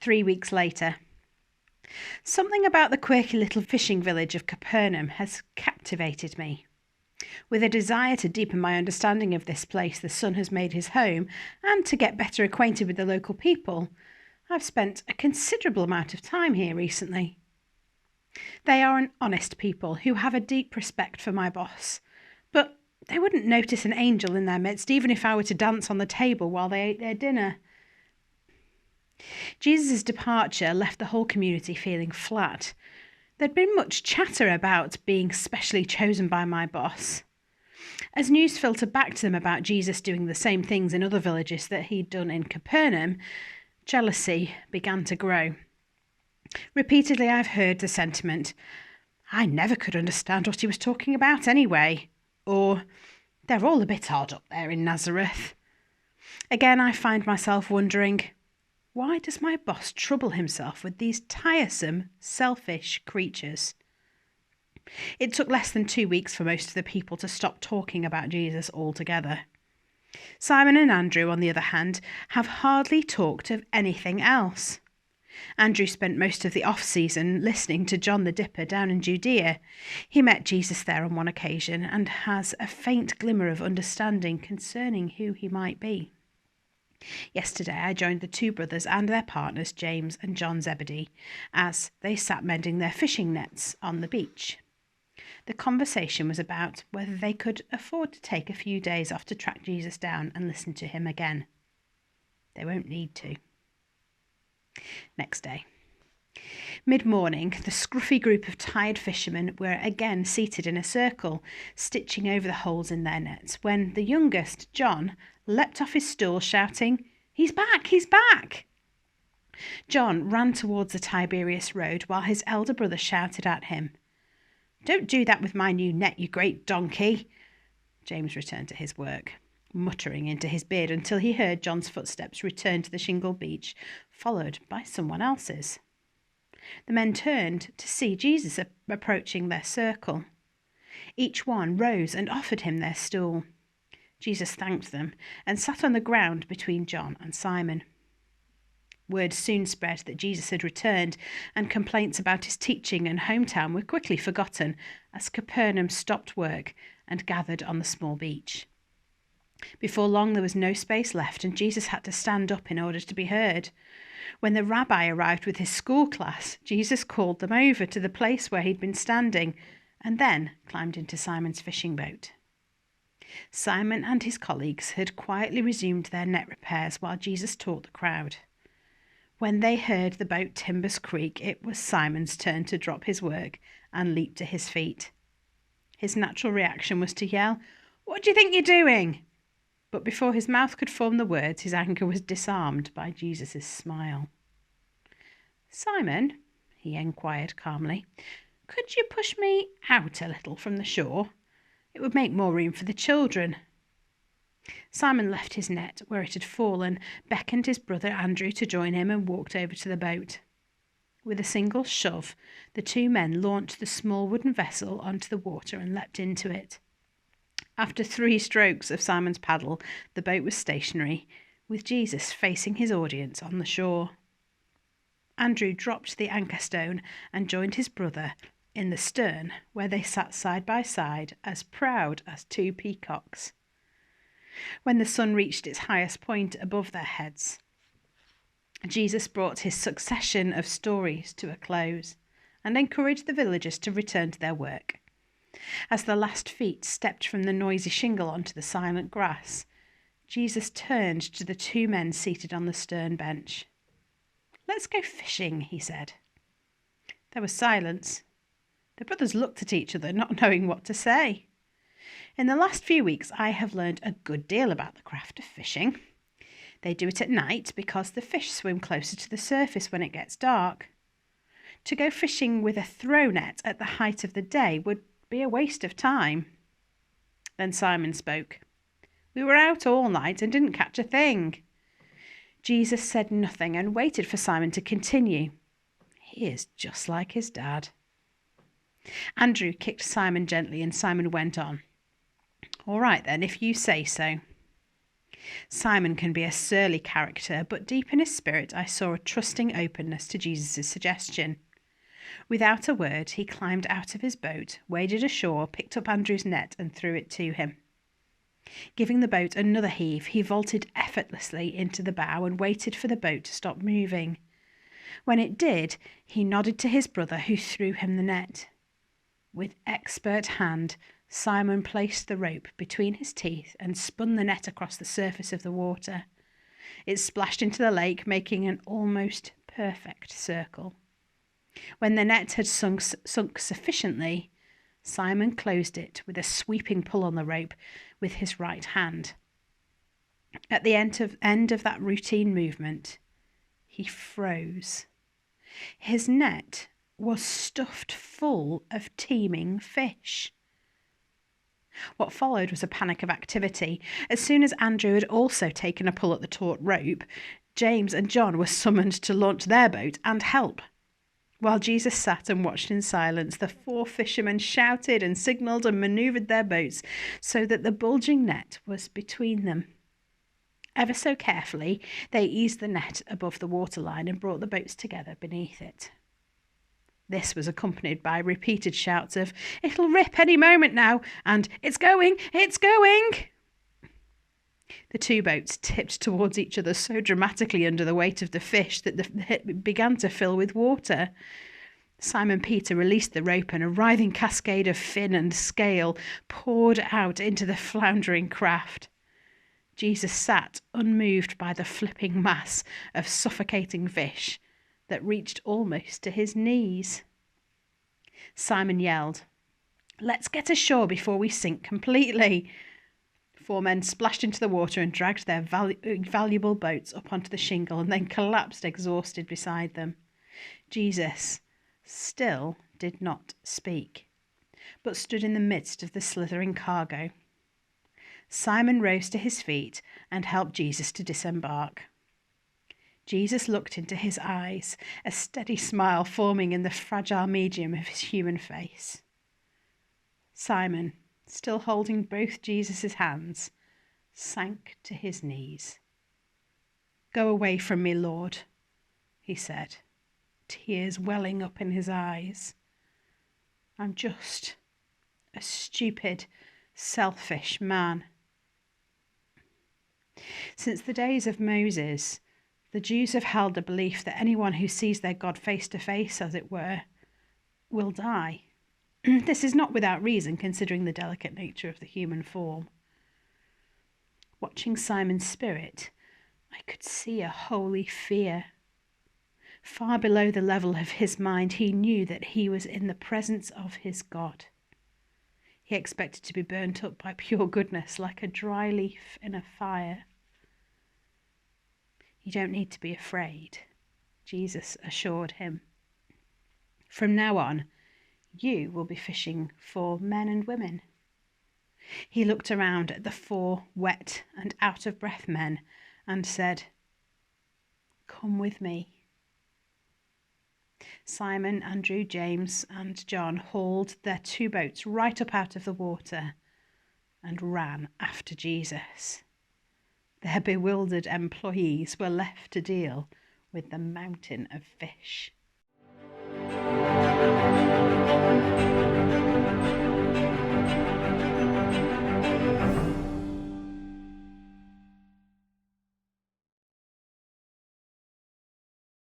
3 weeks later. Something about the quirky little fishing village of Capernaum has captivated me. With a desire to deepen my understanding of this place the Son has made his home, and to get better acquainted with the local people, I've spent a considerable amount of time here recently. They are an honest people who have a deep respect for my boss, but they wouldn't notice an angel in their midst even if I were to dance on the table while they ate their dinner. Jesus' departure left the whole community feeling flat. There'd been much chatter about being specially chosen by my boss. As news filtered back to them about Jesus doing the same things in other villages that he'd done in Capernaum, jealousy began to grow. Repeatedly I've heard the sentiment, "I never could understand what he was talking about anyway," or "They're all a bit odd up there in Nazareth." Again, I find myself wondering, why does my boss trouble himself with these tiresome, selfish creatures? It took less than 2 weeks for most of the people to stop talking about Jesus altogether. Simon and Andrew, on the other hand, have hardly talked of anything else. Andrew spent most of the off-season listening to John the Dipper down in Judea. He met Jesus there on one occasion and has a faint glimmer of understanding concerning who he might be. Yesterday I joined the two brothers and their partners, James and John Zebedee, as they sat mending their fishing nets on the beach. The conversation was about whether they could afford to take a few days off to track Jesus down and listen to him again. They won't need to. Next day. Mid-morning, the scruffy group of tired fishermen were again seated in a circle, stitching over the holes in their nets, when the youngest, John, leapt off his stool, shouting, "He's back! He's back!" John ran towards the Tiberias Road, while his elder brother shouted at him, "Don't do that with my new net, you great donkey!" James returned to his work, muttering into his beard until he heard John's footsteps return to the shingle beach, followed by someone else's. The men turned to see Jesus approaching their circle. Each one rose and offered him their stool. Jesus thanked them and sat on the ground between John and Simon. Word soon spread that Jesus had returned, and complaints about his teaching and hometown were quickly forgotten as Capernaum stopped work and gathered on the small beach. Before long there was no space left, and Jesus had to stand up in order to be heard. When the rabbi arrived with his school class, Jesus called them over to the place where he'd been standing, and then climbed into Simon's fishing boat. Simon and his colleagues had quietly resumed their net repairs while Jesus taught the crowd. When they heard the boat timbers creak, it was Simon's turn to drop his work and leap to his feet. His natural reaction was to yell, "What do you think you're doing?" But before his mouth could form the words, his anger was disarmed by Jesus' smile. "Simon," he inquired calmly, "could you push me out a little from the shore? It would make more room for the children." Simon left his net where it had fallen, beckoned his brother Andrew to join him, and walked over to the boat. With a single shove, the two men launched the small wooden vessel onto the water and leapt into it. After 3 strokes of Simon's paddle, the boat was stationary, with Jesus facing his audience on the shore. Andrew dropped the anchor stone and joined his brother in the stern, where they sat side by side, as proud as 2 peacocks. When the sun reached its highest point above their heads, Jesus brought his succession of stories to a close and encouraged the villagers to return to their work. As the last feet stepped from the noisy shingle onto the silent grass, Jesus turned to the 2 men seated on the stern bench. "Let's go fishing," he said. There was silence. The brothers looked at each other, not knowing what to say. In the last few weeks, I have learned a good deal about the craft of fishing. They do it at night because the fish swim closer to the surface when it gets dark. To go fishing with a throw net at the height of the day would be a waste of time. Then Simon spoke. "We were out all night and didn't catch a thing." Jesus said nothing and waited for Simon to continue. He is just like his dad. Andrew kicked Simon gently, and Simon went on. "All right then, if you say so." Simon can be a surly character, but deep in his spirit I saw a trusting openness to Jesus' suggestion. Without a word, he climbed out of his boat, waded ashore, picked up Andrew's net and threw it to him. Giving the boat another heave, he vaulted effortlessly into the bow and waited for the boat to stop moving. When it did, he nodded to his brother, who threw him the net. With expert hand, Simon placed the rope between his teeth and spun the net across the surface of the water. It splashed into the lake, making an almost perfect circle. When the net had sunk sufficiently, Simon closed it with a sweeping pull on the rope with his right hand. At the end of that routine movement, he froze. His net was stuffed full of teeming fish. What followed was a panic of activity. As soon as Andrew had also taken a pull at the taut rope, James and John were summoned to launch their boat and help. While Jesus sat and watched in silence, the 4 fishermen shouted and signalled and manoeuvred their boats so that the bulging net was between them. Ever so carefully, they eased the net above the waterline and brought the boats together beneath it. This was accompanied by repeated shouts of, "It'll rip any moment now," and "It's going! It's going!" The 2 boats tipped towards each other so dramatically under the weight of the fish that it began to fill with water. Simon Peter released the rope and a writhing cascade of fin and scale poured out into the floundering craft. Jesus sat unmoved by the flipping mass of suffocating fish that reached almost to his knees. Simon yelled, "Let's get ashore before we sink completely." 4 men splashed into the water and dragged their valuable boats up onto the shingle and then collapsed exhausted beside them. Jesus still did not speak, but stood in the midst of the slithering cargo. Simon rose to his feet and helped Jesus to disembark. Jesus looked into his eyes, a steady smile forming in the fragile medium of his human face. Simon, still holding both Jesus' hands, sank to his knees. "Go away from me, Lord," he said, tears welling up in his eyes. "I'm just a stupid, selfish man." Since the days of Moses, the Jews have held the belief that anyone who sees their God face to face, as it were, will die. This is not without reason, considering the delicate nature of the human form. Watching Simon's spirit, I could see a holy fear. Far below the level of his mind, he knew that he was in the presence of his God. He expected to be burnt up by pure goodness, like a dry leaf in a fire. "You don't need to be afraid," Jesus assured him. "From now on, you will be fishing for men and women." He looked around at the 4 wet and out-of-breath men and said, "Come with me." Simon, Andrew, James, and John hauled their 2 boats right up out of the water and ran after Jesus. Their bewildered employees were left to deal with the mountain of fish.